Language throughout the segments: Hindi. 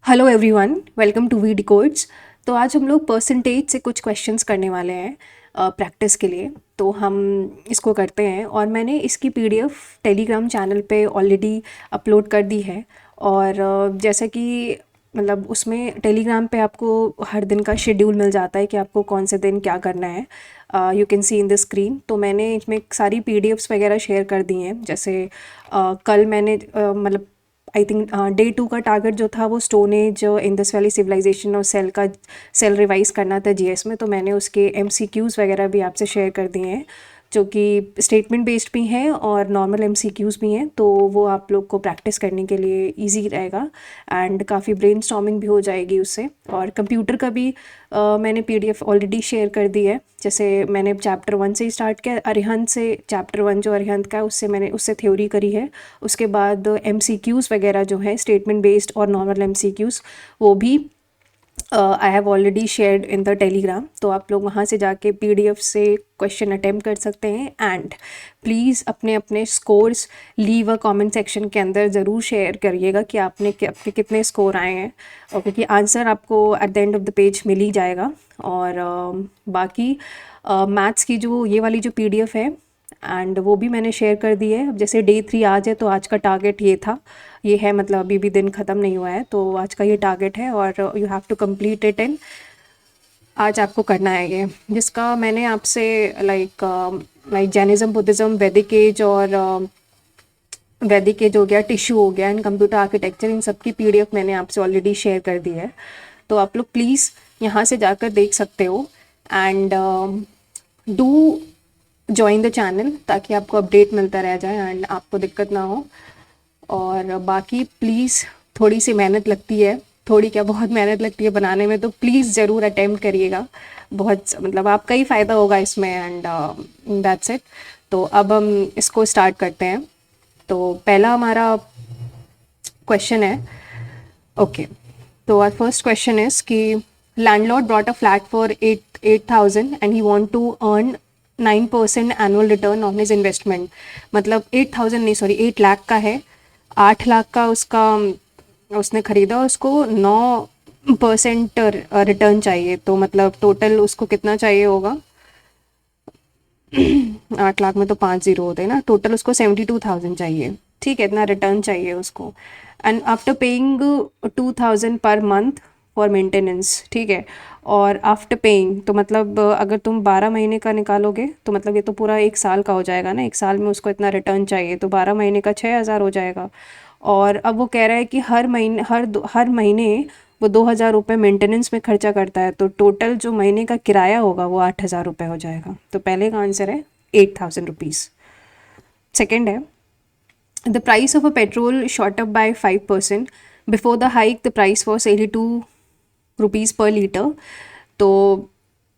Hello everyone, welcome to V decodes. तो आज हम लोग परसेंटेज से कुछ क्वेश्चंस करने वाले हैं प्रैक्टिस के लिए। तो हम इसको करते हैं और मैंने इसकी पीडीएफ टेलीग्राम चैनल पे ऑलरेडी अपलोड कर दी है। और जैसा कि मतलब उसमें टेलीग्राम पे आपको हर दिन का शेड्यूल मिल जाता है कि आपको कौन से दिन क्या करना है। You can see in the screen. तो मैंने इसमें सारी पीडीएफ्स वगैरह शेयर कर दी हैं। जैसे कल मैंने मतलब आई थिंक डे 2 का टारगेट जो था वो stone age Indus valley civilisation और सेल रिवाइज करना था जीएस में। तो मैंने उसके एमसीक्यूज़ वगैरह भी आपसे शेयर कर दिए हैं जो कि स्टेटमेंट बेस्ड भी हैं और नॉर्मल एमसीक्यूज़ भी हैं। तो वो आप लोग को प्रैक्टिस करने के लिए इजी रहेगा एंड काफ़ी ब्रेनस्टॉर्मिंग भी हो जाएगी उससे। और कंप्यूटर का भी मैंने पीडीएफ ऑलरेडी शेयर कर दी है। जैसे मैंने चैप्टर 1 से ही स्टार्ट किया, अरिहंत से। चैप्टर 1 जो अरिहंत का है उससे मैंने उससे थ्योरी करी है। उसके बाद एमसीक्यूज़ वगैरह जो है स्टेटमेंट बेस्ड और नॉर्मल एमसीक्यूज़ वो भी I have already shared in the Telegram. तो आप लोग वहाँ से जाके पीडीएफ से क्वेश्चन अटेम्प्ट कर सकते हैं। एंड प्लीज़ अपने अपने scores leave a comment section के अंदर ज़रूर शेयर करिएगा कि आपने आपके कितने स्कोर आए हैं। और क्योंकि आंसर आपको at the end of the page मिल ही जाएगा। और बाकी मैथ्स की जो ये वाली जो पीडीएफ है एंड वो भी मैंने शेयर कर दी है। अब जैसे डे 3 आज है तो आज का टारगेट ये था, ये है, मतलब अभी भी दिन ख़त्म नहीं हुआ है। तो आज का ये टारगेट है और you have to complete it in आज आपको करना है ये, जिसका मैंने आपसे like Jainism, Buddhism, Vedic age और वैदिक एज हो गया, टिश्यू हो गया एंड कंप्यूटर आर्किटेक्चर, इन सब की पीडीएफ मैंने आपसे ऑलरेडी शेयर कर दी है। तो आप लोग प्लीज़ यहाँ से जाकर देख सकते हो and do join the channel ताकि आपको अपडेट मिलता रह जाए एंड आपको दिक्कत ना हो। और बाकी प्लीज़ थोड़ी सी मेहनत लगती है, थोड़ी क्या बहुत मेहनत लगती है बनाने में, तो प्लीज़ ज़रूर अटेम्प्ट करिएगा। बहुत मतलब आपका ही फ़ायदा होगा इसमें एंड दैट्स इट। तो अब हम इसको स्टार्ट करते हैं। तो पहला हमारा क्वेश्चन है, ओके। तो आवर फर्स्ट क्वेश्चन इज़ कि landlord brought a flat for 8,000 and he want to earn 9% annual return on his investment. मतलब 8,000 नहीं, सॉरी 8 लाख का है। 8 लाख का उसका उसने ख़रीदा और उसको 9% रिटर्न चाहिए। तो मतलब टोटल उसको कितना चाहिए होगा? 8 लाख में तो 5 जीरो होते हैं ना। टोटल उसको 72,000 चाहिए, ठीक है, इतना रिटर्न चाहिए उसको। And after paying 2,000 per month for maintenance, ठीक है। और आफ्टर पेइंग तो मतलब अगर तुम 12 महीने का निकालोगे तो मतलब ये तो पूरा 1 साल का हो जाएगा ना। 1 साल में उसको इतना रिटर्न चाहिए तो 12 महीने का 6,000 हो जाएगा। और अब वो कह रहा है कि हर महीने वो 2,000 रुपये मेंटेनेंस में खर्चा करता है। तो टोटल जो महीने का किराया होगा वो 8,000 रुपये हो जाएगा। तो पहले का आंसर है 8,000 रुपीज़। सेकेंड है, the price of a petrol shot up by 5%। Before the hike the price was 82 rupees पर लीटर। तो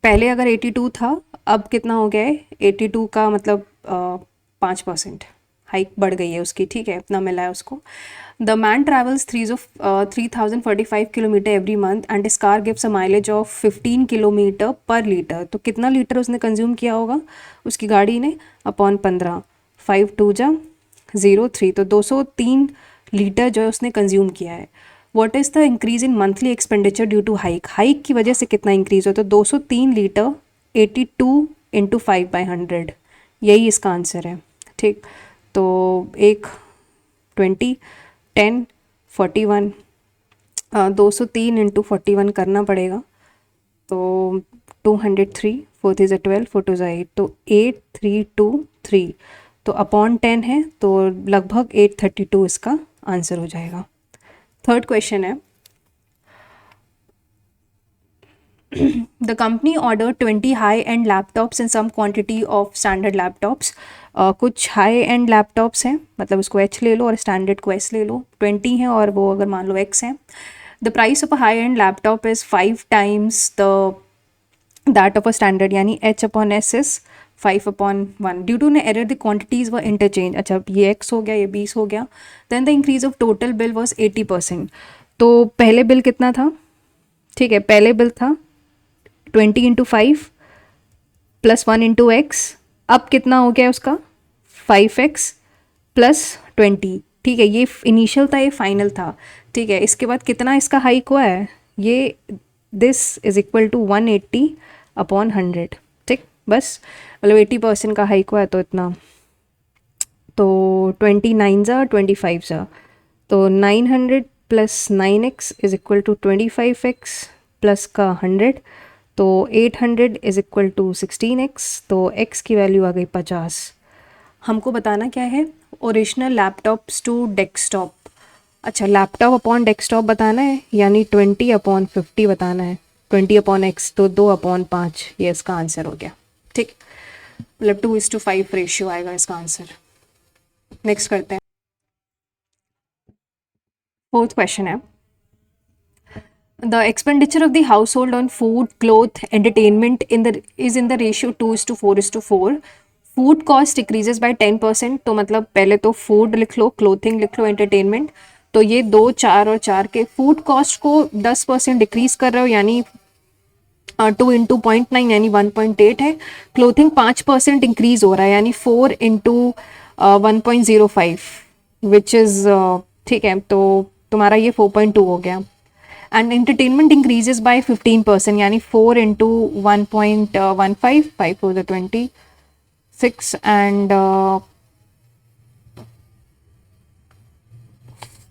पहले अगर 82 था, अब कितना हो गया है? 82 का मतलब 5% हाइक बढ़ गई है उसकी, ठीक है, इतना मिला है उसको। The man travels 3,045 kilometre every month and इस car gives a mileage of 15 kilometre per litre. तो कितना लीटर उसने कंज्यूम किया होगा उसकी गाड़ी ने? अपॉन 15, 5 2 जा 0 3, तो 203 लीटर जो है उसने कंज्यूम किया है। What is the increase in monthly expenditure due to hike? Hike की वजह से कितना इंक्रीज होता है? तो 203 लीटर 82 इंटू 5/100, यही इसका आंसर है, ठीक। तो एक 20 10 41, 203 इंटू 41 करना पड़ेगा। तो 203, fourth is a 12, four two is 8, तो 8323। तो अपॉन 10 है तो लगभग 832 इसका आंसर हो जाएगा। थर्ड क्वेश्चन है, the company order 20 high end laptops in some quantity of standard laptops. कुछ हाई एंड लैपटॉप्स हैं, मतलब उसको एच ले लो और स्टैंडर्ड को एस ले लो। 20 हैं और वो अगर मान लो एक्स हैं। The price of a high end laptop is 5 times the that of a standard, यानी H upon S is 5/1 due to an error the quantities were interchange. अच्छा, ये एक्स हो गया, ये 20 हो गया। Then the increase of total bill was 80%। तो पहले बिल कितना था? ठीक है, पहले बिल था 20 इंटू 5 प्लस 1 इंटू एक्स। अब कितना हो गया उसका? 5x प्लस 20, ठीक है। ये इनिशियल था, ये फाइनल था। ठीक है, इसके बाद कितना इसका हाइक हुआ है, ये दिस इज इक्वल टू 180/100। ठीक, बस मतलब 80% का हाइक हुआ है तो इतना, तो 29 ज़ा 25 ज़ा, तो 900 plus 9x is equal to 25x plus का 100, तो 800 इज इक्वल टू 16x, तो x की वैल्यू आ गई 50। हमको बताना क्या है, ओरिजिनल लैपटॉप्स टू डेस्कटॉप। अच्छा, लैपटॉप अपॉन डेस्कटॉप बताना है, यानी 20/50 बताना है, 20/x, तो 2/5, ये इसका आंसर हो गया। ठीक, मतलब 2:5 रेशियो आएगा इसका आंसर। नेक्स्ट करते हैं, फोर्थ क्वेश्चन है, the expenditure of the house hold on food cloth entertainment is in the ratio 2:4:4। Food cost decreases bye 10%, तो मतलब पहले तो फूड लिख लो, क्लोथिंग लिख लो, एंटरटेनमेंट, तो ये 2, 4 और 4 के फूड कॉस्ट को 10% डिक्रीज कर रहे हो, यानी 2 इंटू 0.9 यानी 1.8 है। क्लोथिंग 5% इंक्रीज हो रहा है, यानी 4 इंटू 1.05 विच इज़ ठीक है, तो तुम्हारा ये 4.2 हो गया। एंड एंटरटेनमेंट इंक्रीजेज बाय 15%, यानी 4 इंटू 1.15, 5 4 26 एंड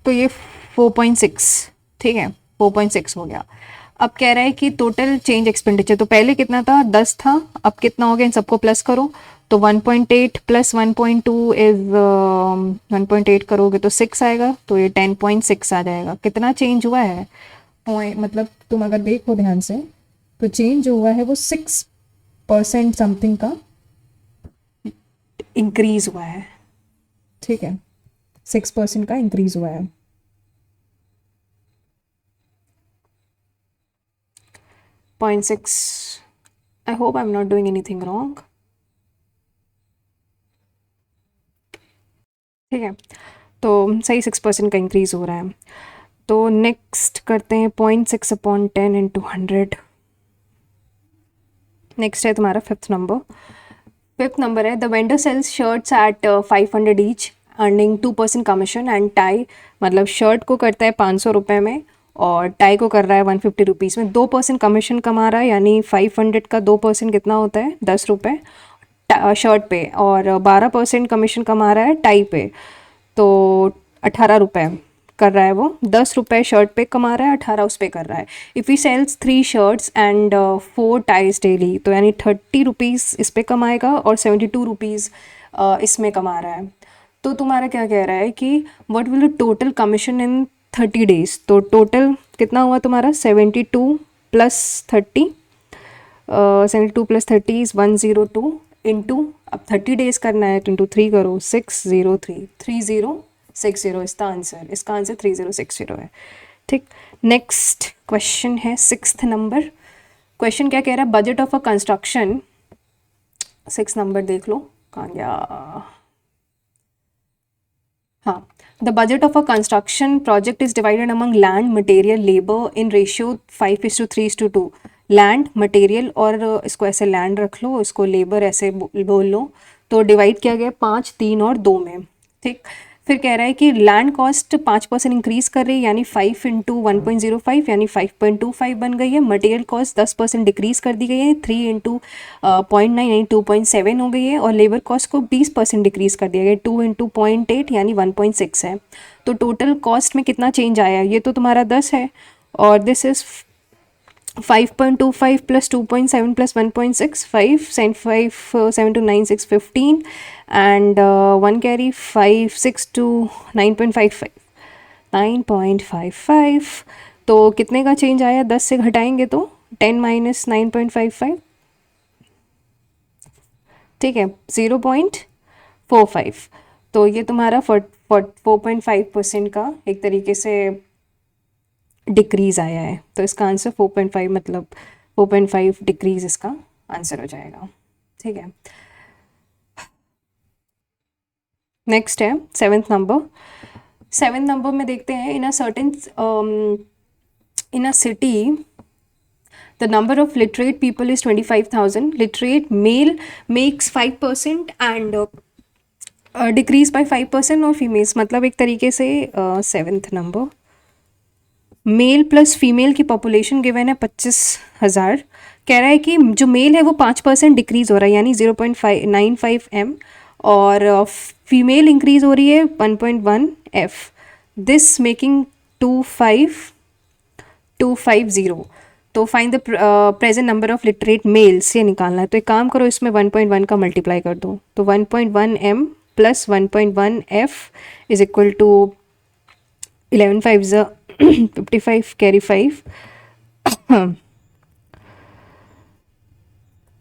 तो ये 4.6, ठीक है, 4.6 हो गया। अब कह रहा है कि टोटल चेंज एक्सपेंडिचर, तो पहले कितना था, 10 था, अब कितना हो गया, इन सबको प्लस करो, तो 1.8 प्लस 1.2 इज 1.8 करोगे तो 6 आएगा, तो ये 10.6 आ जाएगा। कितना चेंज हुआ है, मतलब तुम अगर देखो ध्यान से, तो चेंज जो हुआ है वो 6% समथिंग का इंक्रीज हुआ है। ठीक है, 6% का इंक्रीज हुआ है। 0.6, I hope I'm not doing anything wrong। ठीक है, तो सही 6% का इंक्रीज हो रहा है। तो नेक्स्ट करते हैं 0.6/10 इंटू 100। नेक्स्ट है तुम्हारा फिफ्थ नंबर है, the vendor sells shirts at 500 each earning 2% commission and tie, मतलब शर्ट को करता है 500 रुपये में और टाई को कर रहा है 150 रुपीज़ में, 2% कमीशन कमा रहा है, यानी 500 का 2% कितना होता है, 10 रुपये शर्ट पे, और 12% कमीशन कमा रहा है टाई पे, तो 18 रुपये कर रहा है वो, 10 रुपये शर्ट पे कमा रहा है, 18 उस पर कर रहा है। If he sells 3 shirts and 4 ties daily, तो यानी 30 रुपीज़ इस पर कमाएगा और 72 रुपीज़ इसमें कमा रहा है। तो तुम्हारा क्या कह रहा है कि what will the total commission in 30 days, तो टोटल कितना हुआ तुम्हारा, 72 प्लस 30, 72 प्लस 30 इज़ 102 इंटू, अब 30 डेज करना है तो इंटू 3 करो, 603, 3060 इसका आंसर 3060 है। ठीक, नेक्स्ट क्वेश्चन है सिक्स्थ नंबर। क्वेश्चन क्या कह रहा है, budget of a construction, 6 number देख लो कहाँ गया, हाँ, the budget of a construction project is divided among land material labour in ratio 5:3:2। Land material, और इसको ऐसे लैंड रख लो, इसको लेबर ऐसे बोल लो, तो डिवाइड किया गया 5, 3 और 2 में। ठीक, फिर कह रहा है कि लैंड कॉस्ट 5% इंक्रीज कर रही है, यानी 5 इंटू 1.05 यानी 5.25 बन गई है। मटेरियल कॉस्ट 10% डिक्रीज कर दी गई है, 3 इंटू 0.9 यानी 2.7 हो गई है, और लेबर कॉस्ट को 20% डिक्रीज कर दिया गया, 2 इंटू 0.8 यानी 1.6 है। तो टोटल कॉस्ट में कितना चेंज आया, ये तो तुम्हारा 10 है, और this is 5.25 plus 2.7 plus 1.6, 5, 5, 7 to 9, 6, 15, and 1 carry 5, 6 to 9.55, 9.55, तो कितने का चेंज आया, 10 से घटाएंगे तो 10 माइनस 9.55, ठीक है, 0.45, तो ये तुम्हारा 4.5% का एक तरीके से डिक्रीज़ आया है, तो इसका आंसर 4.5, मतलब 4.5 डिक्रीज़ इसका आंसर हो जाएगा। ठीक है, नेक्स्ट है सेवेंथ नंबर में देखते हैं, in a city the number of literate people is 25,000, literate male makes 5% and decrease by 5%, और females, मतलब एक तरीके से seventh number male plus female की पॉपुलेशन गिवन है 25,000। कह रहा है कि जो मेल है वो 5% डिक्रीज हो रहा है यानी 0.95 m, और फीमेल इंक्रीज हो रही है 1.1 f, दिस मेकिंग 25250। तो find the present number of literate males ये निकालना है। तो एक काम करो, इसमें 1.1 का मल्टीप्लाई कर दो, तो 1.1 m plus 1.1 f is equal to 11 5 55 carry 5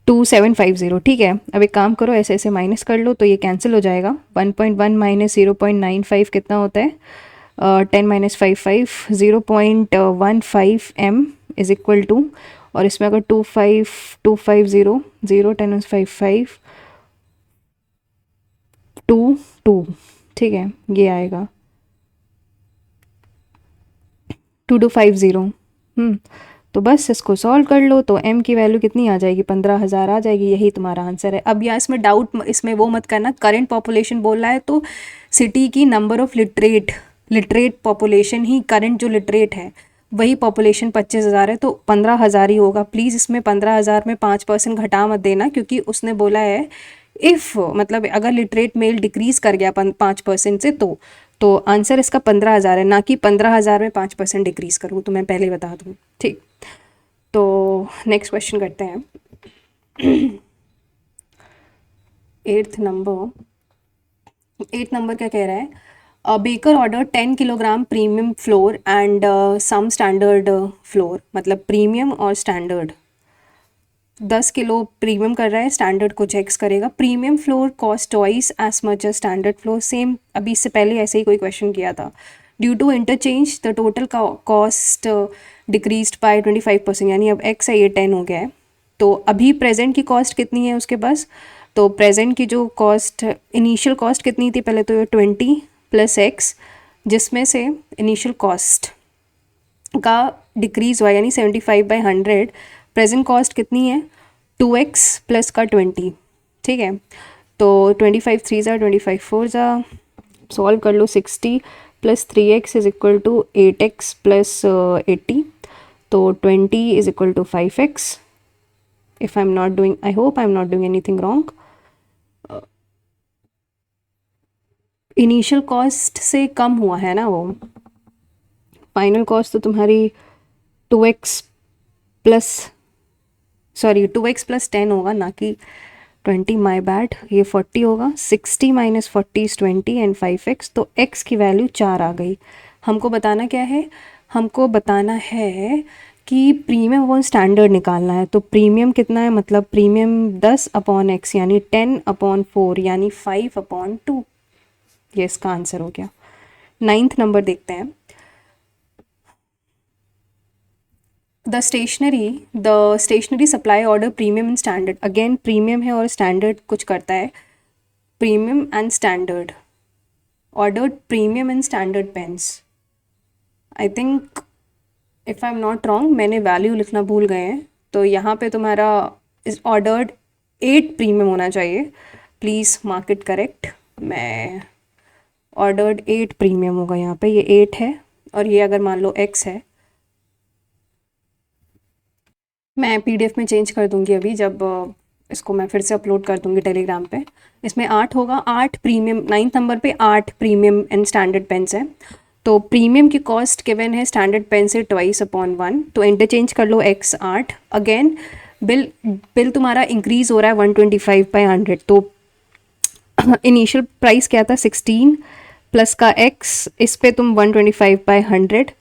2750। ठीक है, अब एक काम करो, ऐसे ऐसे माइनस कर लो तो ये कैंसिल हो जाएगा। 1.1 माइनस 0.95 कितना होता है? 10 minus 55 0.15 m is equal to, और इसमें अगर 25250 0 10 55 2 ठीक है, ये आएगा 2250। तो बस इसको सॉल्व कर लो तो m की वैल्यू कितनी आ जाएगी? 15,000 आ जाएगी। यही तुम्हारा आंसर है। अब यहाँ इसमें डाउट, इसमें वो मत करना, करंट पॉपुलेशन बोल रहा है तो सिटी की number of literate population he, current जो लिटरेट है वही पॉपुलेशन 25,000 है तो 15,000 ही होगा। प्लीज़ इसमें 15,000 में 5% घटा मत देना, क्योंकि उसने बोला है इफ़, मतलब अगर लिटरेट मेल डिक्रीज कर गया 5% से तो आंसर इसका 15,000 है, ना कि 15,000 में 5% डिक्रीज करूँ, तो मैं पहले बता दूँ। ठीक, तो नेक्स्ट क्वेश्चन करते हैं। 8th नंबर क्या कह रहा है? Baker order 10 kilogram premium flour and some standard flour, मतलब प्रीमियम और स्टैंडर्ड। 10 किलो प्रीमियम कर रहा है, स्टैंडर्ड को चेक्स करेगा। Premium flour cost twice as much as standard flour, same अभी इससे पहले ऐसे ही कोई क्वेश्चन किया था। Due to interchange the total cost decreased by 25%, यानी अब x है ये 10 हो गया है। तो अभी प्रेजेंट की कॉस्ट कितनी है उसके पास? तो प्रेजेंट की जो कॉस्ट, इनिशियल कॉस्ट कितनी थी पहले? तो ये 20 प्लस x, जिसमें से इनिशियल कॉस्ट का डिक्रीज हुआ यानी 75/100। प्रेजेंट कॉस्ट कितनी है? 2x प्लस का 20। ठीक है, तो 25 3 ज़ा 25 4 ज़ा, सॉल्व कर लो। 60 plus 3x is equal to 8x plus 80, तो 20 is equal to 5x। If I am not doing, I hope I am not doing anything wrong. Initial cost से कम हुआ है ना वो। फाइनल कॉस्ट तो तुम्हारी 2x plus, sorry 2x plus 10 होगा, ना कि 20, माई बैड, ये 40 होगा। 60 माइनस 40 इज 20 एंड 5x, तो x की वैल्यू 4 आ गई। हमको बताना क्या है? हमको बताना है कि प्रीमियम अपॉन स्टैंडर्ड निकालना है। तो प्रीमियम कितना है? मतलब प्रीमियम 10/x यानी 10/4 यानी 5/2। ये इसका आंसर हो गया। 9th नंबर देखते हैं। The stationery supply order premium and standard, again premium है और स्टैंडर्ड कुछ करता है। Premium and standard ordered premium and standard pens. I think if I am not wrong, मैंने वैल्यू लिखना भूल गए हैं, तो यहाँ पे तुम्हारा इस ऑर्डर्ड 8 प्रीमियम होना चाहिए। Please mark it correct. मैं ऑर्डर्ड 8 प्रीमियम होगा यहाँ पे, ये 8 है और ये अगर मान लो x है। मैं PDF में चेंज कर दूंगी अभी, जब इसको मैं फिर से अपलोड कर दूंगी टेलीग्राम पे। इसमें 8 होगा, 8 प्रीमियम। 9th नंबर पे 8 प्रीमियम एंड स्टैंडर्ड पेन्स है। तो प्रीमियम की कॉस्ट गिवन है स्टैंडर्ड पेन से 2/1, तो इंटरचेंज कर लो x 8। अगेन बिल तुम्हारा इंक्रीज हो रहा है 125/100, तो इनिशियल प्राइस क्या था? 16 प्लस का x, इस पे तुम 125/100,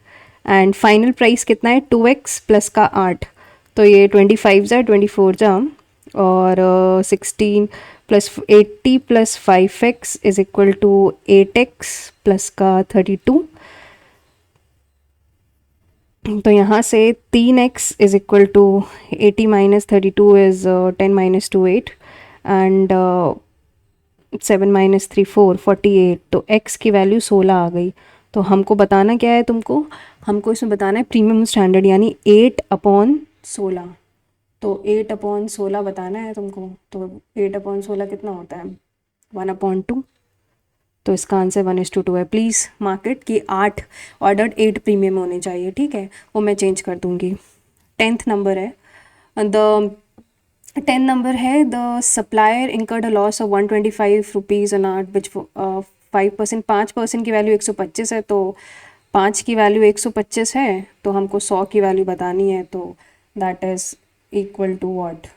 एंड फाइनल प्राइस कितना है? 2x प्लस का 8, तो ये 25 ज़ा 24 ज़ा, और 16 plus 80 plus 5x is equal to 8x plus का 32। तो यहाँ से 3x is equal to 80 minus 32 is 10 minus 2 8, and 7 minus 3 4 48, तो x की वैल्यू 16 आ गई। तो हमको बताना क्या है तुमको? हमको इसमें बताना है प्रीमियम स्टैंडर्ड यानी 8/16। तो 8/16 बताना है तुमको। तो 8/16 कितना होता है? 1/2। तो इसका आंसर 1:2 है। प्लीज़ मार्केट की 8 ऑर्डर्ड 8 प्रीमियम होने चाहिए, ठीक है, वो मैं चेंज कर दूँगी। 10th नंबर है, द 10 नंबर है, the supplier incurred a loss of 125 rupees on art which 5%, 5% की वैल्यू 125 है, तो 5 की वैल्यू 125 है, तो हमको 100 की वैल्यू बतानी है, तो that is equal to what,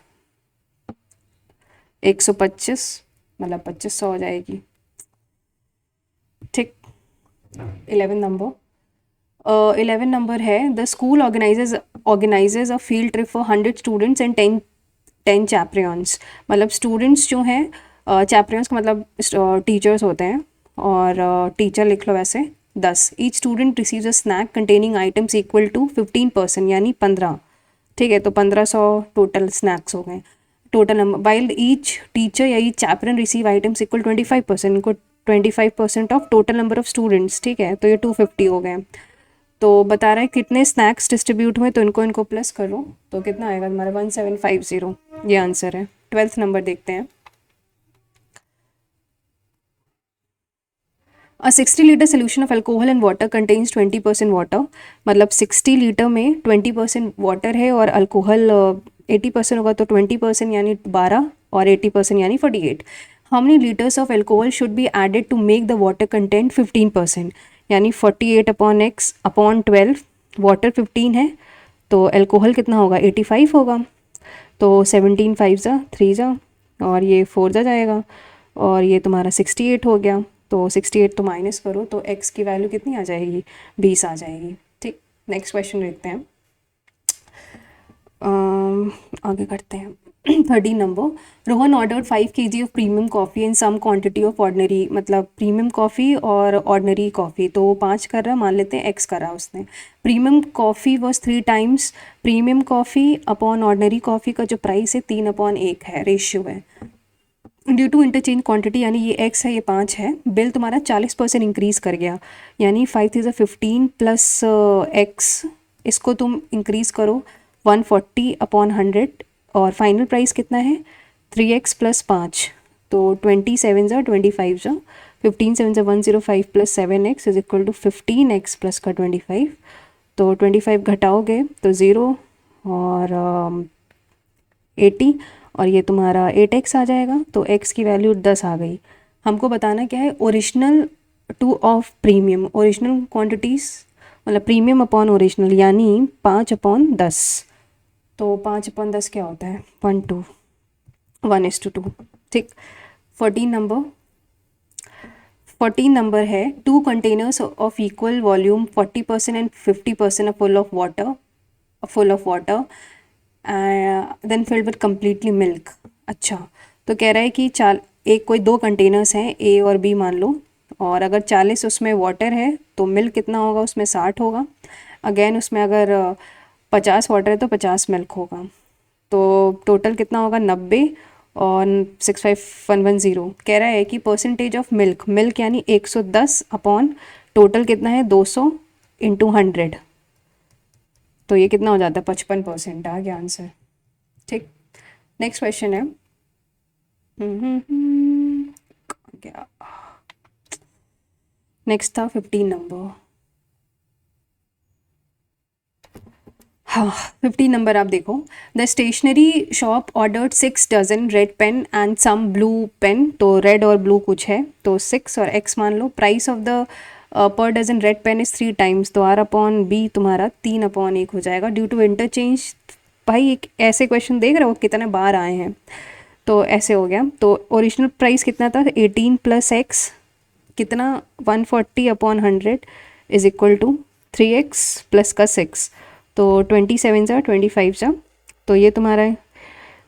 125 मतलब 2500 हो जाएगी, ठीक। 11 नंबर, 11 नंबर है, the school organises a field trip for 100 students and 10 chaperones. मतलब स्टूडेंट्स जो हैं, चैपरियंस का मतलब टीचर्स होते हैं, और टीचर लिख लो वैसे 10। Each student receives a snack containing items equal to 15% यानी 15, ठीक है, तो 1500 टोटल स्नैक्स हो गए। Total number while each teacher या ईच चैपरन रिसीव आइटम्स इक्वल 25%, इनको 25% of total number of students, ठीक है, तो ये 250 हो गए। तो बता रहा है कितने स्नैक्स डिस्ट्रीब्यूट हुए, तो इनको प्लस करो तो कितना आएगा हमारा 1750, ये आंसर है। 12th नंबर देखते हैं, अ 60 litre solution of alcohol and water contains 20% water. मतलब 60 लीटर में 20% वाटर है और अल्कोहल 80% होगा, तो 20% यानी 12 और 80% यानी 48। How many litres of alcohol should be added to make the water content 15%, यानी 48 अपॉन एक्स अपॉन 12, वाटर 15 है तो अल्कोहल कितना होगा 85 होगा, तो 17 5 जा 3 जा और ये 4 जा जाएगा, और ये तुम्हारा 68 हो गया, तो 68 तो माइनस करो तो x की वैल्यू कितनी आ जाएगी, 20 आ जाएगी, ठीक। नेक्स्ट क्वेश्चन देखते हैं, आगे करते हैं। 13 number, Rohan ordered 5 kg of premium coffee and some quantity of ordinary. मतलब प्रीमियम कॉफ़ी और ऑर्डनरी कॉफ़ी, तो 5 कर रहा, मान लेते हैं x करा उसने। Premium coffee was 3 times premium coffee upon ordinary coffee का जो प्राइस है 3/1 है, रेशियो है। ड्यू टू इंटरचेंज क्वांटिटी, यानी ये x है ये 5 है, बिल तुम्हारा 40% इंक्रीज़ कर गया, यानी 5 इज़ 15 प्लस x, इसको तुम इंक्रीज़ करो 140/100, और फाइनल प्राइस कितना है 3x प्लस 5, तो 27 ज़ा 25 ज़ा 15 7 ज़ा 105 plus 7x is equal to 15x plus का 25, तो 25 घटाओगे तो 0 और 80, और ये तुम्हारा 8x आ जाएगा, तो x की वैल्यू 10 आ गई। हमको बताना क्या है, original two of premium, original quantities मतलब प्रीमियम अपॉन ओरिजिनल, यानी 5/10, तो 5/10 क्या होता है 1:2, ठीक। 14 नंबर, 14 नंबर है, 2 containers of equal volume 40% and 50% full of water then filled with completely milk. अच्छा, तो कह रहा है कि एक कोई 2 कंटेनर्स हैं ए और बी मान लो, और अगर 40 उसमें वाटर है तो मिल्क कितना होगा उसमें 60 होगा, अगेन उसमें अगर 50 वाटर है तो 50 मिल्क होगा, तो टोटल कितना होगा 90 और 65110। कह रहा है कि परसेंटेज ऑफ मिल्क, मिल्क यानी 110 अपॉन टोटल कितना है 200 इंटू 100, तो ये कितना हो जाता है 55% आ गया आंसर, ठीक। नेक्स्ट क्वेश्चन है, क्या नेक्स्ट था 15 नंबर, हाँ 15 नंबर आप देखो, the stationery shop ordered 6 dozen red pen and some blue pen, तो रेड और ब्लू कुछ है, तो 6 और x मान लो, price of the per dozen red pen is 3 times, तो r/b तुम्हारा 3/1 हो जाएगा ड्यू टू इंटरचेंज। भाई एक ऐसे क्वेश्चन देख रहे हो कितने बार आए हैं, तो ऐसे हो गया, तो ओरिजिनल प्राइस कितना था 18 प्लस x कितना 140/100 is equal to 3x plus का 6, तो 27 ज़ा 25 ज़ा, तो ये तुम्हारा है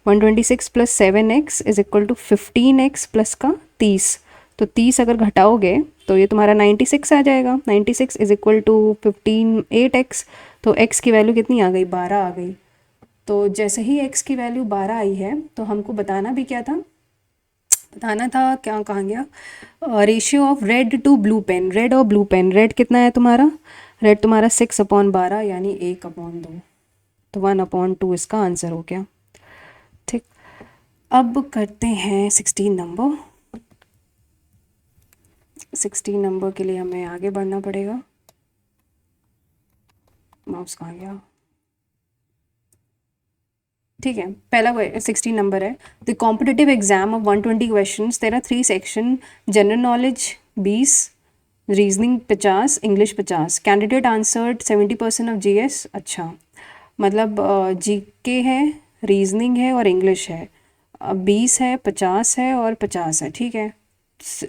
126 plus 7x is equal to 15x plus का 30, तो 30 अगर घटाओगे तो ये तुम्हारा 96 आ जाएगा, 96 इज इक्वल टू 8x, तो x की वैल्यू कितनी आ गई 12 आ गई। तो जैसे ही x की वैल्यू 12 आई है तो हमको बताना भी क्या था, बताना था क्या, कहाँ गया, ratio of red to blue pen, red और ब्लू पेन, रेड कितना है तुम्हारा, रेड तुम्हारा 6/12 यानी 1/2, तो 1/2 इसका आंसर हो गया, ठीक। अब करते हैं 16 नंबर, 16 नंबर के लिए हमें आगे बढ़ना पड़ेगा। माउस कहाँ गया? ठीक है, पहला 16 नंबर है। The competitive exam of 120 question, there are 3 section, general knowledge 20, reasoning 50, English 50। Candidate answered 70% of GS. अच्छा, मतलब जीके है, रीजनिंग है और इंग्लिश है। 20 है, 50 है और 50 है। ठीक है,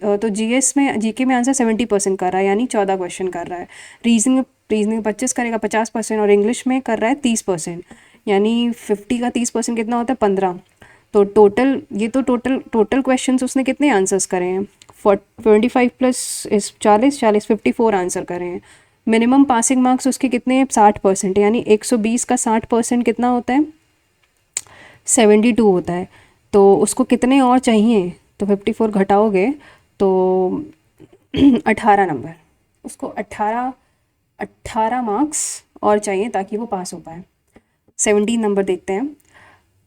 तो जीएस में, जीके में आंसर 70% कर रहा है, यानी 14 क्वेश्चन कर रहा है। रीजनिंग रीजनिंग 25 करेगा, 50%, और इंग्लिश में कर रहा है 30%, यानी 50 का 30% कितना होता है? 15। तो टोटल, ये तो टोटल क्वेश्चंस उसने कितने आंसर्स करे हैं? 25 प्लस इस 40 54 आंसर करे हैं। मिनिमम पासिंग मार्क्स उसके कितने हैं? 60%, यानी 120 का 60% कितना होता है? 72 होता है। तो उसको कितने और चाहिए? तो 54 घटाओगे तो 18 नंबर, उसको 18 मार्क्स और चाहिए ताकि वो पास हो पाए। 17 नंबर देखते हैं।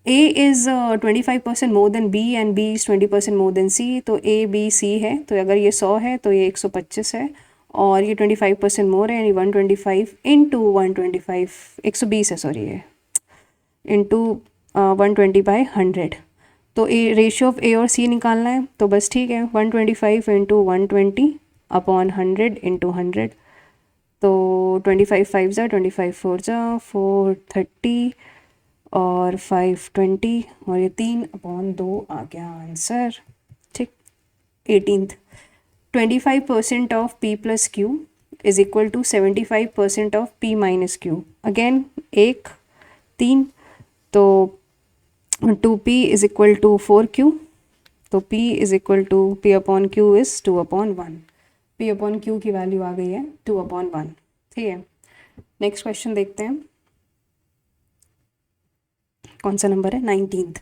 A is 25% more than B and B is 20% more then C। तो A B C है, तो अगर ये 100 है तो ये 125 है, और ये 25% मोर है, यानी 125 इंटू 125, 120 है, सॉरी, ये इंटू 120/100। तो ए रेशियो ऑफ A और C निकालना है, तो बस ठीक है, 125 इंटू 120 अपॉन 100 इंटू 100। तो 25 5 ज़ा 25 4 ज़ा 430 और 520, और ये 3/2 आ गया आंसर। ठीक, 18th। 25% of P plus Q is equal to 75% of P minus Q। Again 1 3, तो 2P is equal to 4Q। तो P is equal to P upon Q is 2/1। P upon Q की वैल्यू आ गई है 2/1। ठीक है, नेक्स्ट क्वेश्चन देखते हैं। कौन सा नंबर है? 19th।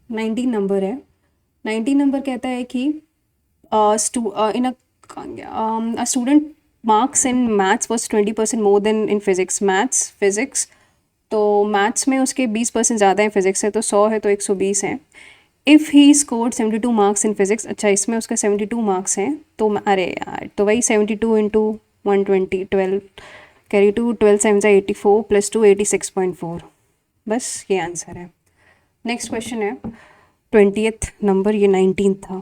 19 नंबर है। 19 नंबर कहता है कि in a student marks in maths was 20% more than in physics. Maths physics, तो मैथ्स में उसके 20% ज़्यादा है, फिजिक्स से तो 100 है, तो 120 है। If he scored 72 marks in physics, अच्छा इसमें उसका 72 मार्क्स हैं, तो अरे यार, तो वही 72 इंटू 120, 12 कैरी टू 12 7 84 प्लस 2 86.4। बस ये आंसर है। नेक्स्ट क्वेश्चन है 20th नंबर, ये 19 था।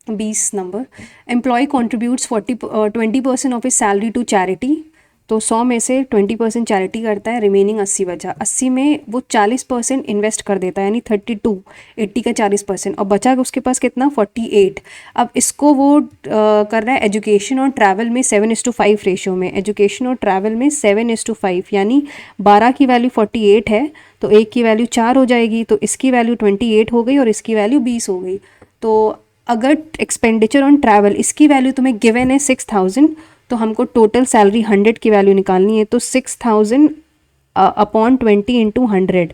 20 number, employee contributes 20% of his salary to charity. तो 100 में से 20% चैरिटी करता है, रिमेनिंग 80 बचा। 80 में वो 40% इन्वेस्ट कर देता है, यानी 32, 80 का 40%, और बचा उसके पास कितना? 48। अब इसको वो कर रहा है एजुकेशन और ट्रैवल में 7:5 रेशियो में। एजुकेशन और ट्रैवल में 7:5, यानी 12 की वैल्यू 48 है, तो एक की वैल्यू 4 हो जाएगी, तो इसकी वैल्यू 28 हो गई और इसकी वैल्यू 20 हो गई। तो अगर एक्सपेंडिचर ऑन ट्रैवल, इसकी वैल्यू तुम्हें गिवन है 6000, तो हमको टोटल सैलरी 100 की वैल्यू निकालनी है, तो 6000 अपॉन 20 इंटू 100,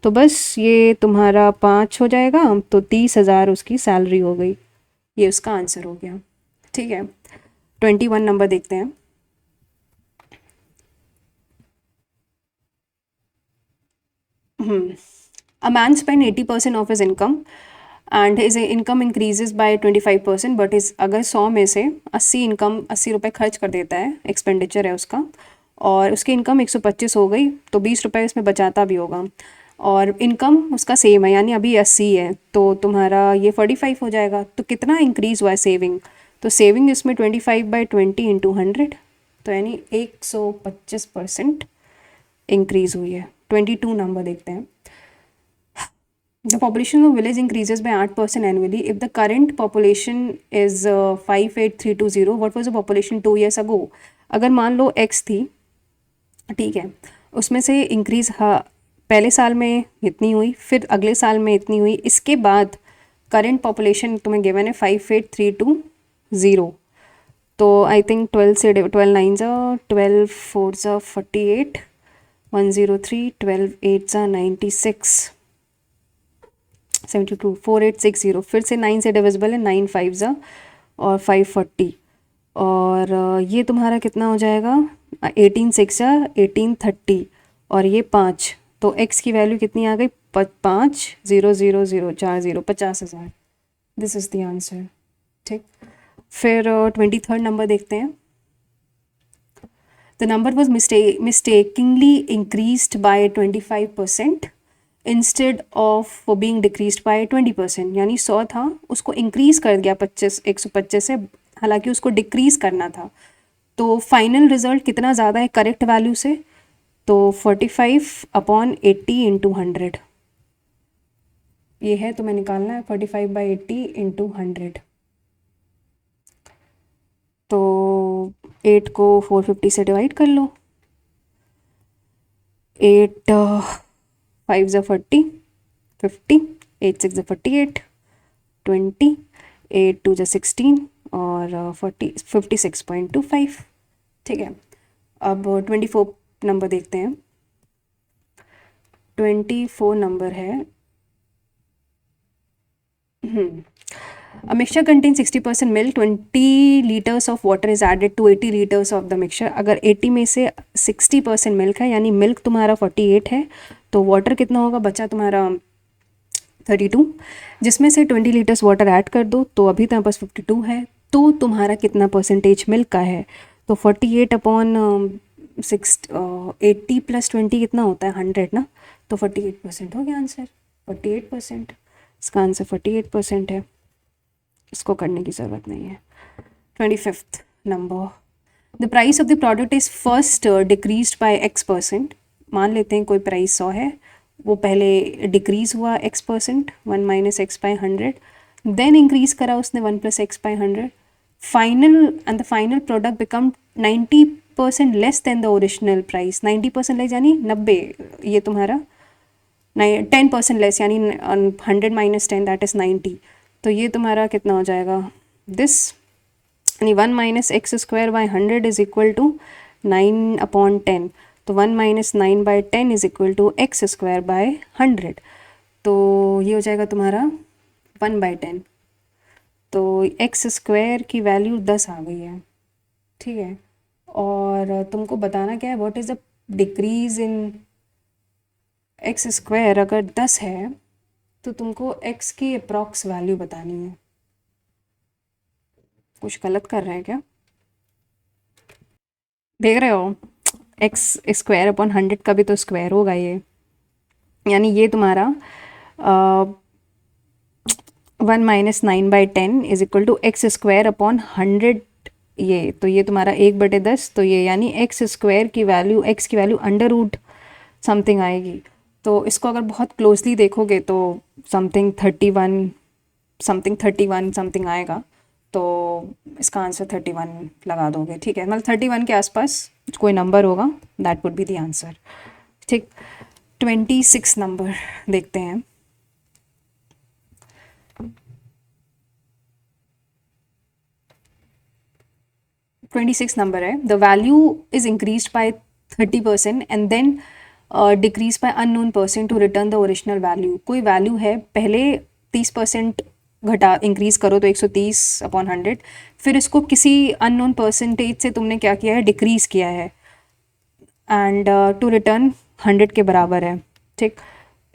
तो बस ये तुम्हारा 5 हो जाएगा, तो 30,000 उसकी सैलरी हो गई। ये उसका आंसर हो गया। ठीक है, 21 नंबर देखते हैं। A man spend 80% of his income and his income increases by 25%, but इस अगर 100 में से 80 रुपये खर्च कर देता है, एक्सपेंडिचर है उसका, और उसकी इनकम 125 हो गई, तो 20 रुपये इसमें बचाता भी होगा, और इनकम उसका सेम है, यानी अभी 80 है, तो तुम्हारा ये 45 हो जाएगा। तो कितना इंक्रीज़ हुआ है सेविंग? तो सेविंग इसमें 25/20 इंटू 100, तो यानी 125% इंक्रीज़ हुई है। 22 नंबर देखते हैं। The population of village increases by 8% annually. If the current population is 58320, what was the population 2 years ago? अगर मान लो x थी, ठीक है, उसमें से इंक्रीज़, हाँ, पहले साल में इतनी हुई, फिर अगले साल में इतनी हुई, इसके बाद करंट पॉपुलेशन तुम्हें गिवन है 58320। तो आई थिंक 12 से 12 9 ज़ा 12 4 ज़ा 48, 103, 12 8 ज़ा 96, 72, 4860, फिर से 9 से डिविजिबल है, 9 5 ज़ा और 540, और ये तुम्हारा कितना हो जाएगा? 18 6 ज़ा 1830, और ये 5, तो x की वैल्यू कितनी आ गई? 5000 50,000। This is the answer. ठीक, फिर 23rd नंबर देखते हैं। The number was mistakingly increased by 25% instead of being decreased by 20%। यानी 100 था, उसको इंक्रीज कर दिया 125 से, हालांकि उसको डिक्रीज करना था। तो फाइनल रिजल्ट कितना ज़्यादा है करेक्ट वैल्यू से? तो 45/80 इंटू 100 ये है, तुम्हें निकालना है 45/80 इंटू 100। तो 8 को 450 से डिवाइड कर लो। 8 5 ज़ा 40, 50, 8 6 ज़ा 48, 20, 8 2 ज़ा 16 और 56.25। ठीक है, अब 24 नंबर देखते हैं। 24 नंबर है, A mixture contains 60% milk, 20 liters of water is added to 80 liters of the mixture। अगर 80 में से 60% मिल्क है, यानी मिल्क तुम्हारा 48 है, तो वाटर कितना होगा? बचा तुम्हारा 32, जिसमें से 20 लीटर्स वाटर ऐड कर दो, तो अभी तुम्हारे पास 52 है। तो तुम्हारा कितना परसेंटेज मिल्क का है? तो 80 प्लस 20 कितना होता है? 100 ना। तो 48% हो गया आंसर, 48%। इसका आंसर 48% है, इसको करने की ज़रूरत नहीं है। 25th number, the price of the product is first decrease by X%। मान लेते हैं कोई प्राइस 100 है, वो पहले डिक्रीज़ हुआ X%, 1 minus x by 100, then increase करा उसने 1 plus x by 100, final and the final product become 90% less than the original price. 90% less यानी 90, ये तुम्हारा 10% लेस, यानी 100 माइनस 10 दैट इज़ 90। तो ये तुम्हारा कितना हो जाएगा? दिस, यानी 1 minus x square by 100 is equal to 9/10। तो 1 minus 9/10 is equal to x square by 100। तो ये हो जाएगा तुम्हारा 1/10। तो एक्स स्क्वायर की वैल्यू 10 आ गई है। ठीक है, और तुमको बताना क्या है, what is the decrease in x square. अगर 10 है तो तुमको x की अप्रॉक्स वैल्यू बतानी है। कुछ गलत कर रहे हैं क्या? देख रहे हो, एक्स स्क्वायर अपॉन 100 का भी तो स्क्वायर होगा ये, यानी ये तुम्हारा 1 minus 9/10 is equal to x square upon 100। ये तो ये तुम्हारा 1/10, तो ये यानी एक्स स्क्वायर की वैल्यू, एक्स की वैल्यू अंडर रूट समथिंग आएगी। तो इसको अगर बहुत क्लोजली देखोगे तो समथिंग 31 समथिंग आएगा। तो इसका आंसर 31 लगा दोगे। ठीक है, मतलब 31 के आसपास कोई नंबर होगा, that would be the answer. ठीक, 26 नंबर देखते हैं। नंबर है, the value is increase by 30% and then decrease by unknown percent to return the original value. कोई वैल्यू है, पहले 30% घटा इंक्रीज करो तो 130/100, फिर इसको किसी अननोन परसेंटेज से तुमने क्या किया है? डिक्रीज किया है, एंड टू रिटर्न 100 के बराबर है। ठीक,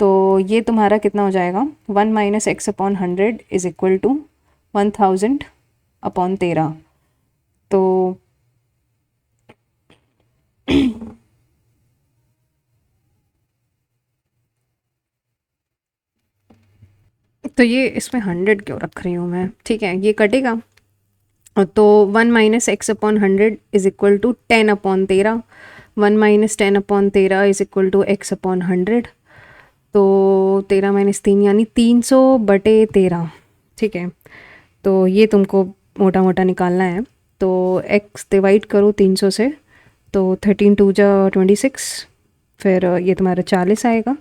तो ये तुम्हारा कितना हो जाएगा? 1 minus x upon 100 is equal to 1000/13। तो तो ये इसमें 100 क्यों रख रही हूँ मैं? ठीक है, ये कटेगा। तो 1 minus x upon 100 is equal to 10/13। 1 minus 10/13 is equal to x upon 100। तो 13 माइनस 3 यानी 300/13। ठीक है, तो ये तुमको मोटा मोटा निकालना है। तो x डिवाइड करो 300 से, तो 13 2 जा 26, फिर ये तुम्हारा 40 आएगा,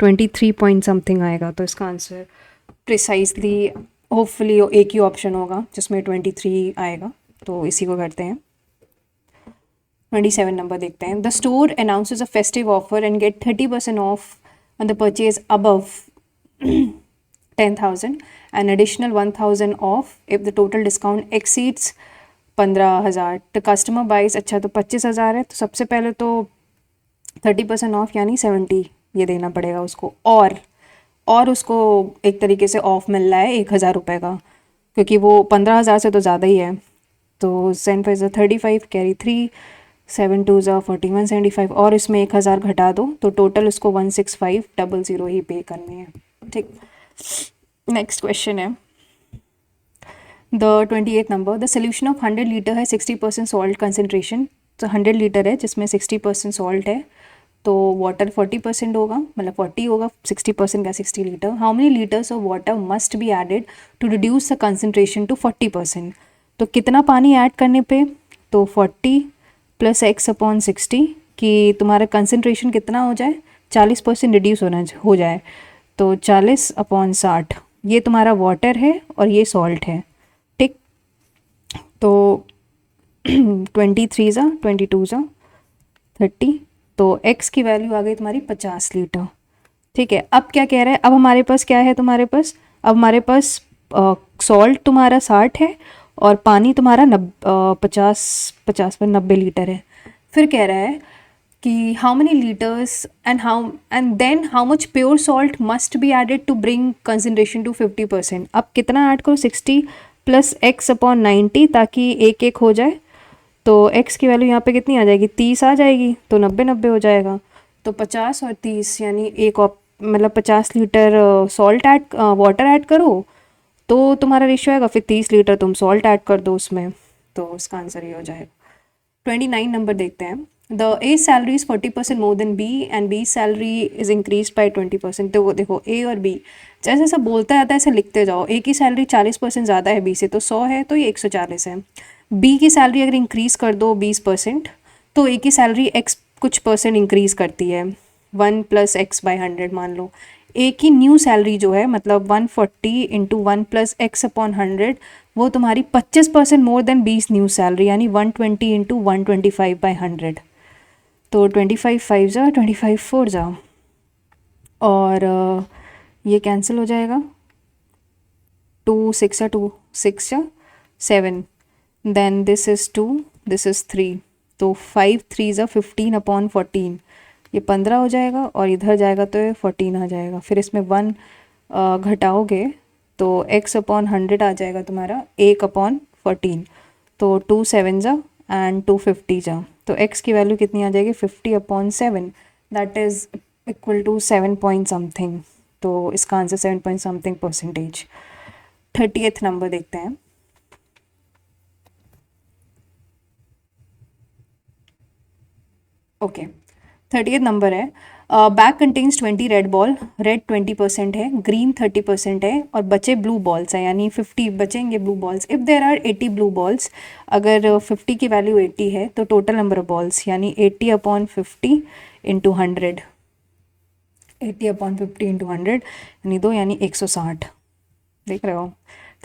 23 पॉइंट समथिंग आएगा। तो इसका आंसर प्रिसाइजली होपफुली एक ही ऑप्शन होगा जिसमें 23 आएगा, तो इसी को करते हैं। 27 नंबर देखते हैं। The store announces a festive offer and get 30% off on the purchase above 10,000 and additional 1,000 off if the total discount exceeds 15,000। The customer buys, अच्छा तो 25,000 है, तो सबसे पहले तो 30% ऑफ यानी 70 ये देना पड़ेगा उसको, और और उसको एक तरीके से ऑफ मिल रहा है 1,000 रुपये का, क्योंकि वो 15,000 से तो ज़्यादा ही है। तो 7 5 35 कैरी 3, 7 2 41 75 और इसमें 1,000 घटा दो तो टोटल उसको 16500 ही पे करनी है। ठीक, नेक्स्ट क्वेश्चन है the 28 number. The solution of 100 litre है 60% सॉल्ट कंसनट्रेशन। तो 100 लीटर है जिसमें 60% सॉल्ट है, तो वाटर 40% होगा, मतलब 40 होगा, 60% का 60 लीटर। How many litres of water must be added to reduce the concentration to 40%। तो कितना पानी ऐड करने पे, तो 40 प्लस एक्स अपॉन 60 कि तुम्हारा कंसनट्रेशन कितना हो जाए, 40% रिड्यूस हो जाए। तो 40/60 ये तुम्हारा वाटर है और ये सॉल्ट है। ठीक, तो 23 × 22 = 30, तो x की वैल्यू आ गई तुम्हारी 50 लीटर। ठीक है, अब क्या कह रहा है, अब हमारे पास क्या है, तुम्हारे पास अब हमारे पास सॉल्ट तुम्हारा 60 है और पानी तुम्हारा 50 पर 90 लीटर है। फिर कह रहा है कि how many litres and then how much pure salt must be added to bring concentration to 50%। अब कितना ऐड करो, 60 प्लस x/90 ताकि एक एक हो जाए। तो x की वैल्यू यहाँ पे कितनी आ जाएगी, 30 आ जाएगी, तो 90 हो जाएगा। तो 50 और 30 यानी मतलब 50 लीटर सॉल्ट वाटर ऐड करो तो तुम्हारा रेशियो आएगा, फिर 30 लीटर तुम सॉल्ट ऐड कर दो उसमें, तो उसका आंसर ये हो जाएगा। 29 नंबर देखते हैं। The A salary is 40% more than B and B salary is increase by 20%। तो वो देखो ए और बी जैसे जैसा बोलता जाता है ऐसे लिखते जाओ। ए की सैलरी 40% ज़्यादा है बी से, तो 100 है तो ये 140 है। बी की सैलरी अगर इंक्रीज़ कर दो 20% तो ए की सैलरी एक्स कुछ परसेंट इंक्रीज़ करती है, 1 + x/100 मान लो। ए की न्यू सैलरी जो है मतलब 140 × 1 + x/100 वो तुम्हारी 25% मोर देन 20 न्यू सैलरी, यानी 120 × 125/100। तो 25 5 जा 25 4 जा और ये कैंसिल हो जाएगा, 2 6 जा 2 6 जा 7, then this is 2 this is 3, तो 5 3 जा 15/14, ये 15 हो जाएगा और इधर जाएगा तो ये 14 आ जाएगा। फिर इसमें 1 घटाओगे तो x/100 आ जाएगा तुम्हारा 1/14, तो 2 7 जा एंड 2 50 जा, तो x की वैल्यू कितनी आ जाएगी, 50/7, that is equal to 7 point something. तो इसका answer 7 point something %। 30th number देखते हैं। ओके, 30th नंबर है। Bag contains 20 red ball, red 20% है, ग्रीन 30% है और बचे ब्लू बॉल्स हैं, यानी 50 बचेंगे blue balls. If there are 80 blue balls, अगर 50 की वैल्यू 80 है तो टोटल नंबर ऑफ बॉल्स यानी 80/50 × 100, 80/50 × 100 यानी 2 यानी 160। देख रहे हो।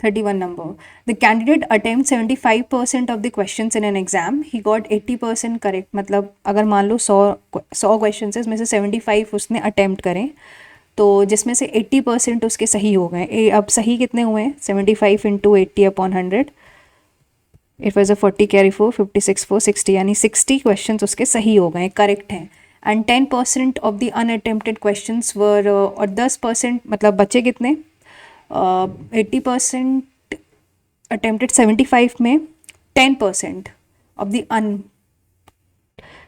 31 number. The candidate attempt 75% of the questions in an exam, he got 80% correct. मतलब अगर मान लो 100 क्वेश्चन है, इसमें से 75 उसने अटेम्प्ट करें, तो जिसमें से 80% उसके सही हो गए। अब सही कितने हुए हैं, 75 × 80/100, इट वॉज अ 40 कैरी 4 56 4 60, यानी 60 क्वेश्चन उसके सही हो गए, करेक्ट हैं। And 10% of the unattempted question were, और 10% मतलब बचे कितने, 80% अटेम्प्टेड 75 में 10% ऑफ द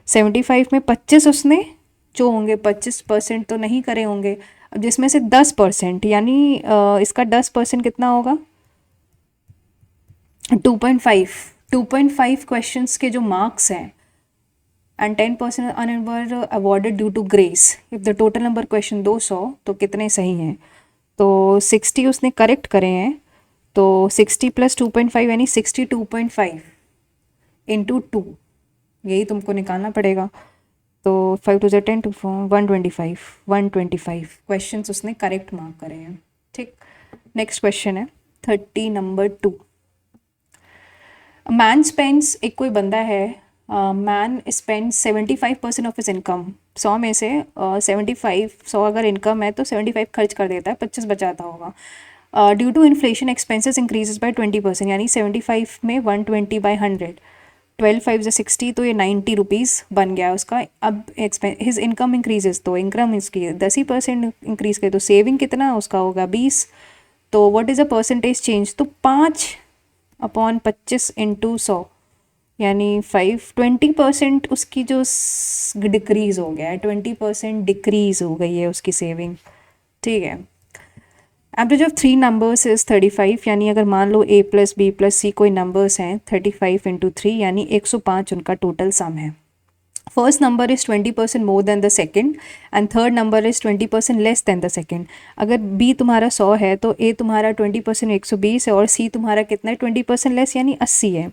75 में 25 उसने जो होंगे 25% तो नहीं करे होंगे। अब जिसमें से 10% यानी इसका 10% कितना होगा, 2.5 क्वेश्चंस के जो मार्क्स हैं, and 10% were awarded due to grace. If the total number question 200 तो कितने सही हैं, तो 60 उसने करेक्ट करे हैं, तो 60 + 2.5 यानी 62.5 × 2, यही तुमको निकालना पड़ेगा। तो 5 2 10 2 4 125 क्वेश्चन उसने करेक्ट मार्क करे हैं। ठीक, नेक्स्ट क्वेश्चन है 30 नंबर 2। मैन स्पेंड्स, एक कोई बंदा है, man spend 75% of his income. 100 में से 100 अगर इनकम है तो 75 खर्च कर देता है, 25 बचाता होगा। Due to inflation expenses increases by 20%, यानी 75 में 120/100, 12 5 ज़ा 60, तो ये 90 रुपीज़ बन गया उसका। अब हिज इनकम इंक्रीजेस, तो इनकम इसकी 10% इंक्रीज़ करे तो सेविंग कितना उसका होगा 20। तो what is a percentage change, तो 5/25 इंटू 100 यानी 20% उसकी जो डिक्रीज़ हो गया है, 20% डिक्रीज़ हो गई है उसकी सेविंग। ठीक है। एवरेज ऑफ 3 नंबर्स इज़ 35, यानी अगर मान लो a प्लस बी प्लस सी कोई नंबर्स हैं 35 इंटू 3 यानी 105 उनका टोटल सम है। First number is 20% more then the second and third number is 20% less than the second. अगर b तुम्हारा 100 है तो a तुम्हारा 20% 120 है और c तुम्हारा कितना है 20% लेस यानी 80 है।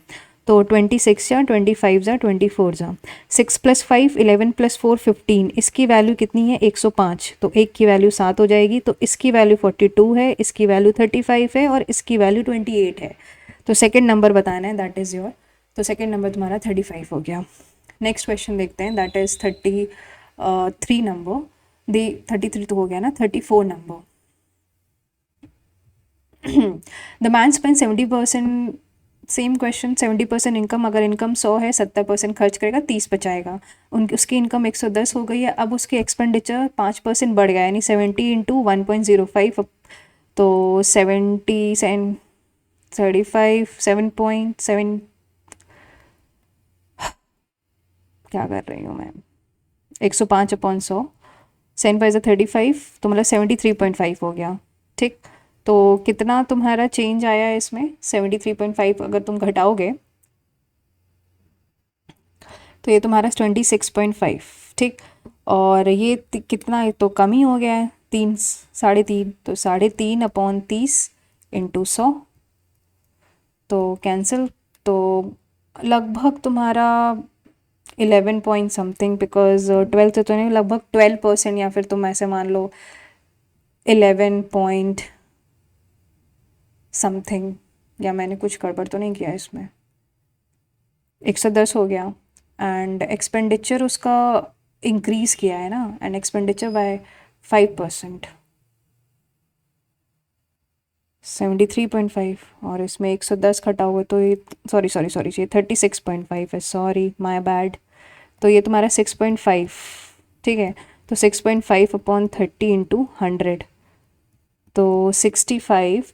तो 26 या 25 या 24 जा 6 + 5 11 + 4 15, इसकी वैल्यू कितनी है 105, तो एक की वैल्यू 7 हो जाएगी। तो इसकी वैल्यू 42 है, इसकी वैल्यू 35 है और इसकी वैल्यू 28 है। तो सेकंड नंबर बताना है, दैट इज़ योर। तो सेकंड नंबर तुम्हारा 35 हो गया। नेक्स्ट क्वेश्चन देखते हैं, दैट इज़ 33 नंबर। दी 33 तो हो गया ना, 34 number. The man spend 70%, same question, 70% income. अगर इनकम 100 है, 70% खर्च करेगा, 30 बचाएगा। उसकी इनकम 110 हो गई है, अब उसकी एक्सपेंडिचर 5% बढ़ गया, यानी 70 इंटू 1.05, तो 70 35 7.7, क्या कर रही हूँ मैं, 105/100, 7×5 = 35, तो मतलब 73.5 हो गया। ठीक, तो कितना तुम्हारा चेंज आया है इसमें, 73.5 अगर तुम घटाओगे तो ये तुम्हारा 26.5। ठीक, और ये कितना है, तो कम ही हो गया है, 3 3.5, तो 3.5/30 इंटू 100, तो कैंसिल। तो लगभग तुम्हारा 11 पॉइंट समथिंग, बिकॉज 12 तो नहीं, लगभग 12%, या फिर तुम ऐसे मान लो 11 पॉइंट समथिंग, या मैंने कुछ गड़बड़ तो नहीं किया इसमें। 110 हो गया एंड एक्सपेंडिचर उसका इंक्रीज़ किया है ना, एंड एक्सपेंडिचर बाय 5%, 73.5, और इसमें 110 घटाओगे तो ये सॉरी ये 36.5 है, सॉरी माय बैड। तो ये तुम्हारा 6.5। ठीक है, तो 6.5/30 इंटू 100, तो 65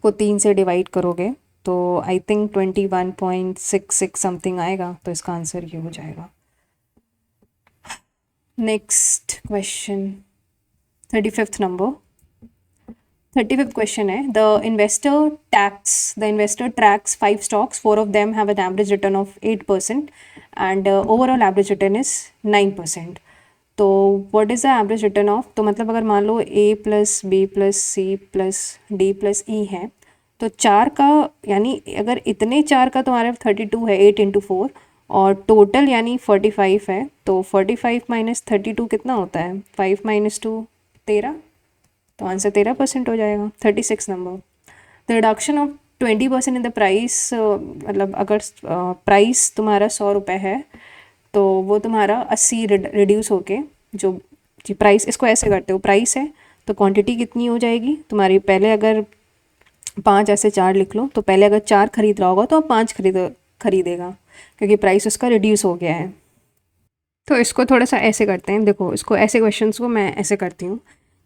को 3 से डिवाइड करोगे तो आई थिंक 21.66 समथिंग आएगा, तो इसका आंसर ये हो जाएगा। Next question, 35th number. 35th question है, the investor tracks 5 stocks, 4 of them have an average return of 8% and overall average return is 9%. तो what is the average return of, तो मतलब अगर मान लो a plus B plus C plus D plus E है, तो 4 का, यानी अगर इतने 4 का तुम्हारे 32 है, 8 इंटू 4, और टोटल यानी 45 है, तो 45 माइनस 32 कितना होता है, 5 माइनस 2 13, तो आंसर 13% हो जाएगा। 36 number, the reduction of 20% in the price, मतलब अगर प्राइस तुम्हारा 100 रुपये है तो वो तुम्हारा 80 रिड्यूस होके, जो जी प्राइस, इसको ऐसे करते हो, प्राइस है तो क्वांटिटी कितनी हो जाएगी तुम्हारी, पहले अगर 5 ऐसे 4 लिख लो, तो पहले अगर 4 खरीद रहा होगा तो अब 5 खरीदेगा, क्योंकि प्राइस उसका रिड्यूस हो गया है। तो इसको थोड़ा सा ऐसे करते हैं, देखो इसको ऐसे, क्वेश्चंस को मैं ऐसे करती हूँ,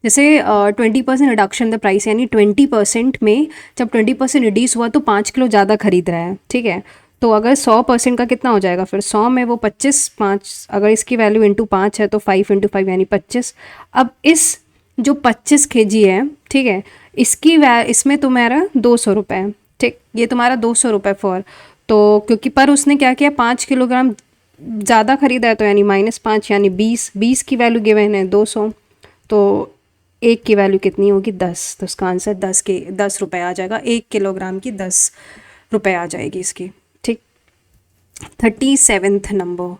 जैसे 20% रिडक्शन द प्राइस, यानी 20% में जब 20% रिड्यूस हुआ तो 5 किलो ज़्यादा खरीद रहा है। ठीक है, तो अगर 100% का कितना हो जाएगा, फिर 100 में वो 25, 5 अगर इसकी वैल्यू इंटू 5 है तो 5 इंटू 5 यानी 25। अब इस जो 25 kg है, ठीक है, इसमें तुम्हारा 200 रुपये है। ठीक, ये तुम्हारा 200 रुपये फॉर, तो क्योंकि पर उसने क्या किया, 5 किलोग्राम ज़्यादा खरीदा है, तो यानी -5 यानी 20 की वैल्यू गिवन है 200, तो एक की वैल्यू कितनी होगी 10, तो इसका आंसर 10 रुपये आ जाएगा, 1 किलोग्राम की 10 रुपये आ जाएगी इसकी। ठीक, 37th number,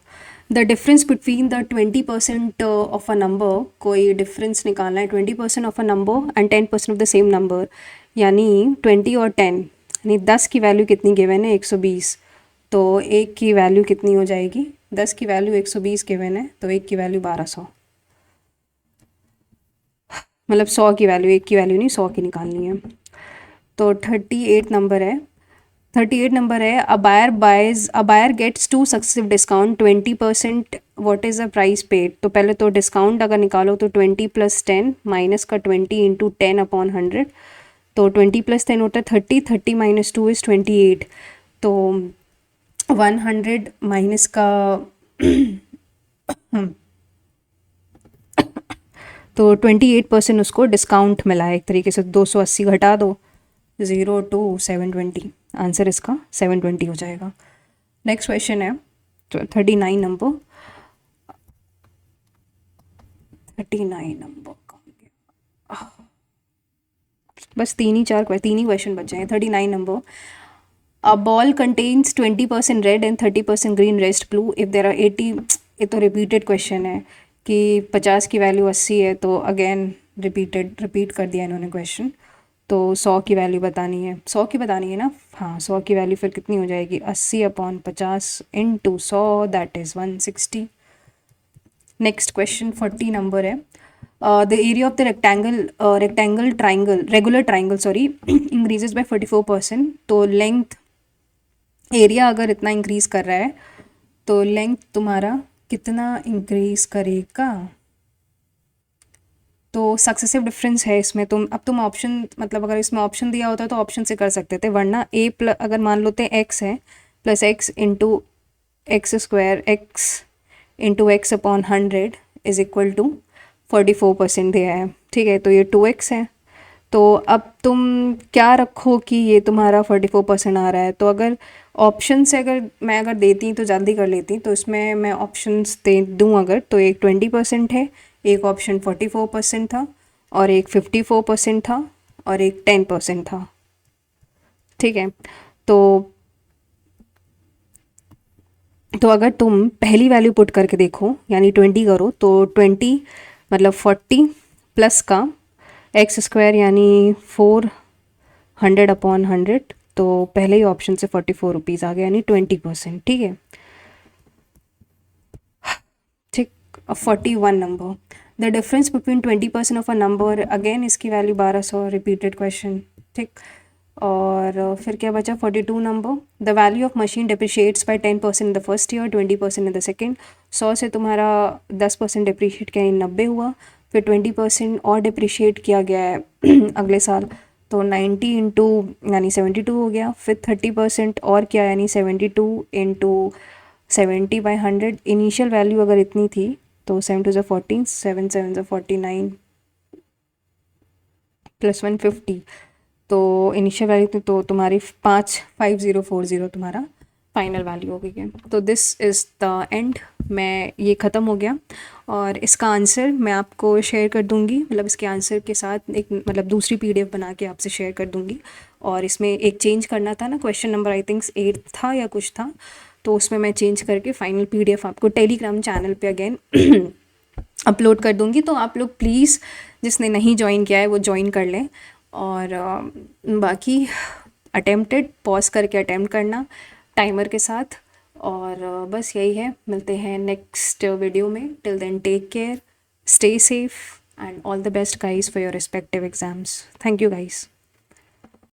the difference between the 20% of a number, कोई डिफरेंस निकालना है 20% of a number and 10% of the same number, यानी 20 और 10, यानी 10 की वैल्यू कितनी गिवन है 120, तो एक की वैल्यू कितनी हो जाएगी, 10 की वैल्यू 120 गिवन है, तो एक की वैल्यू 1200, मतलब 100 की वैल्यू, एक की वैल्यू नहीं 100 की निकालनी है। तो 38 नंबर है, 38 नंबर है, a buyer gets 2 successive discount 20%, what is the price paid. तो पहले तो डिस्काउंट अगर निकालो तो 20 + 10 माइनस का 20 × 10/100, तो 20 + 10 होता है 30, 30 - 2 इज़ 28, तो 100 माइनस का तो 28% उसको डिस्काउंट मिला है एक तरीके से। 280 घटा दो, 0 to 720, आंसर इसका 720 हो जाएगा। नेक्स्ट क्वेश्चन है 39 नंबर। 39 नंबर का बस तीन ही क्वेश्चन बचे हैं। 39 number, a ball contains 20% red and 30% green, rest blue, if there are 80। ये तो रिपीटेड क्वेश्चन है कि 50 की वैल्यू 80 है, तो अगेन रिपीट कर दिया इन्होंने क्वेश्चन। तो 100 की वैल्यू बतानी है, 100 की बतानी है ना। हाँ, 100 की वैल्यू फिर कितनी हो जाएगी, 80/50 × 100, that is 160। Next question 40 number है, the area of the regular triangle increases by 44%। तो लेंथ, एरिया अगर इतना इंक्रीज कर रहा है तो लेंथ तुम्हारा कितना इंक्रीज करेगा। तो सक्सेसिव डिफरेंस है इसमें। तुम ऑप्शन, मतलब अगर इसमें ऑप्शन दिया होता तो ऑप्शन से कर सकते थे, वरना अगर मान लो एक्स है plus x × x² x × x/100 is equal to 44% दिया है, ठीक है। तो ये 2x है। तो अब तुम क्या रखो कि ये तुम्हारा 44% आ रहा है। तो अगर ऑप्शन से अगर देती तो जल्दी कर लेती। तो इसमें मैं ऑप्शंस दे दूँ अगर, तो एक 20% है, एक ऑप्शन 44% था, और एक 54% था, और एक 10% था, ठीक है। तो अगर तुम पहली वैल्यू पुट करके देखो, यानी 20 करो, तो 20 मतलब 40 प्लस का x² यानी 400/100, तो पहले ही ऑप्शन से 44 रुपीज़ आ गया, यानी 20%, ठीक है। ठीक। 41 number, the difference between 20% of a number, again इसकी वैल्यू 1200, रिपीटेड क्वेश्चन, ठीक। और फिर क्या बचा 42 number, the value of machine depreciates by 10% in the first year, 20% in the second. 100 से तुम्हारा 10% डिप्रिशिएट किया, 90 हुआ। फिर 20% और डिप्रिशिएट किया गया है अगले साल, तो 90 यानी 72 हो गया। फिर 30% और किया, यानी 72 × 70/100। इनिशियल वैल्यू अगर इतनी थी तो 7 2 14, 7 7 49 + 150, तो इनिशियल वैल्यू थी, तो तुम्हारी 5040 तुम्हारा फाइनल वैल्यू हो गई है। तो दिस इज़ द एंड, मैं ये ख़त्म हो गया। और इसका आंसर मैं आपको शेयर कर दूंगी, मतलब इसके आंसर के साथ एक मतलब दूसरी PDF बना के आपसे शेयर कर दूंगी। और इसमें एक चेंज करना था ना, क्वेश्चन नंबर आई थिंक 8 था या कुछ था, तो उसमें मैं चेंज करके फाइनल PDF आपको टेलीग्राम चैनल पे अगेन अपलोड कर दूंगी। तो आप लोग प्लीज़, जिसने नहीं ज्वाइन किया है वो ज्वाइन कर लें। और बाकी अटेम्प्टेड पॉज करके अटेम्प्ट करना टाइमर के साथ। और बस यही है, मिलते हैं नेक्स्ट वीडियो में। Till then take care, stay safe, and all the best guys for your respective exams. Thank you guys.